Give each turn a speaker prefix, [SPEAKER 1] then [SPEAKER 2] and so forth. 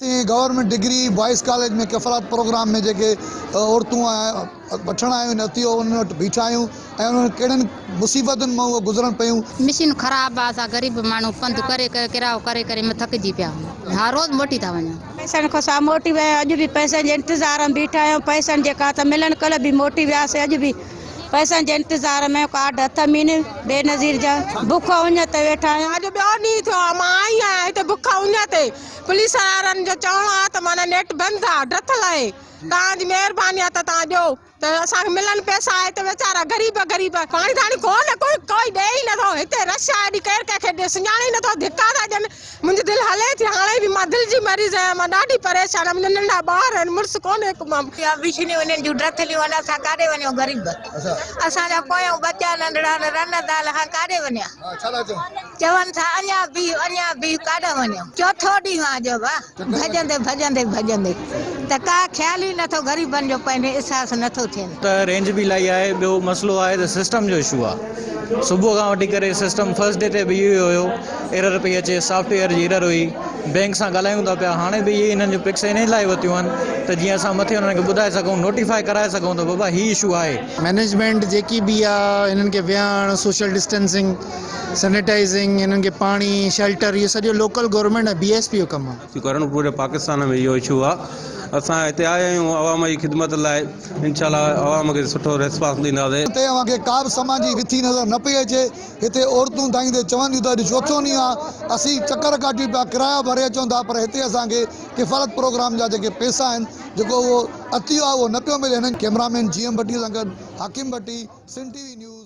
[SPEAKER 1] Government degree boys college में कफ़ालत programme में जेके औरतूं वठण आयूं आहिनि अती उन वटि बीठा आहियूं ऐं उन्हनि कहिड़नि मुसीबतुनि मां उहे गुज़रनि पियूं।
[SPEAKER 2] मशीन ख़राब आहे, असां ग़रीब माण्हू पंधु करे करे किरायो करे करे थकिजी पिया आहियूं। हर रोज़ मोटी था वञूं।
[SPEAKER 3] पैसनि खां सा मोटी विया आहियूं, अॼु बि पैसनि जे इंतज़ार में बीठा आहियूं। पैसनि जे का त मिलनि, कल्ह बि मोटी वियासीं, अॼु बि पैसनि जे इंतज़ार में। कार्ड हथ में न बेनज़ीर जा बुख उञ ते वेठा आहियूं।
[SPEAKER 4] अॼु ॿियो ॾींहुं थियो आहे, मां आई आहियां हिते बुख उञ ते। पुलिस वारनि जो चवणो आहे त माना नेट बंदि आहे, डथल आहे। तव्हांजी महिरबानी आहे त तव्हां ॾियो त असांखे मिलनि पैसा। हिते वीचारा ग़रीब पाणी धाणी कोन, कोई ॾे ई नथो। हिते रश आहे, एॾी केरु कंहिंखे सुञाणे ई नथो, धिका था ॾियनि। मुंहिंजी दिलि हले थी, हाणे बि मां दिलि जी मरीज़ आहियां, मां ॾाढी परेशान आहियां। मुंहिंजा नंढा ॿार आहिनि, मुड़ुसु कोन्हे हिकु। मां
[SPEAKER 2] विछिनियूं वञनि जूं ड्रथलियूं आहिनि, असां काॾे वञूं ग़रीब? असांजा पोयां बचा नंढड़ा रन दाल, हाणे काॾे वञा? चवनि था अञा बि काॾे वञूं? चौथो ॾींहुं आहे जो भॼंदे त का ख़्याल ई नथो ग़रीबनि जो, पंहिंजो अहसासु नथो थिए।
[SPEAKER 5] त रेंज बि इलाही आहे। ॿियो मसइलो आहे त सिस्टम जो इशू आहे। सुबुह खां वठी करे सिस्टम फर्स्ट डे ते बि इहो हुयो, एरर पई अचे, सॉफ्टवेयर जी एरर हुई। बैंक सां ॻाल्हायूं था पिया, हाणे बि इहे हिननि जो पिक्स इन लाइ वरितियूं आहिनि त जीअं असां मथे हुननि खे ॿुधाए सघूं, नोटिफाई कराए सघूं त बाबा हीउ इशू आहे।
[SPEAKER 6] मैनेजमेंट जेकी बि आहे, हिननि खे विहणु, सोशल डिस्टेंसिंग, सैनिटाइज़िंग, हिननि खे पाणी, शेल्टर, इहो सॼो लोकल गवर्नमेंट ऐं BSP जो कमु आहे।
[SPEAKER 7] करण पूरे पाकिस्तान में इहो इशू आहे। असां हिते आया आहियूं अवाम जी ख़िदमत लाइ, इंशाल्लाह अवाम खे सुठो रिस्पॉन्स ॾींदासीं।
[SPEAKER 1] हिते अव्हांखे का बि समाजी रिथी नज़र न पई अचे। हिते औरतूं दाईंदे चवंदियूं त अॼु चौथो ॾींहुं आहे, असीं चकर काटी पिया, किराया भरे अचूं था, पर हिते असांखे किफ़ालत प्रोग्राम जा जेके पैसा आहिनि, जेको उहो अतियो आहे उहो न पियो मिले। हिननि कैमरामैन GM भट्टी सां गॾु हाकिम भट्टी, सिंध TV न्यूज़।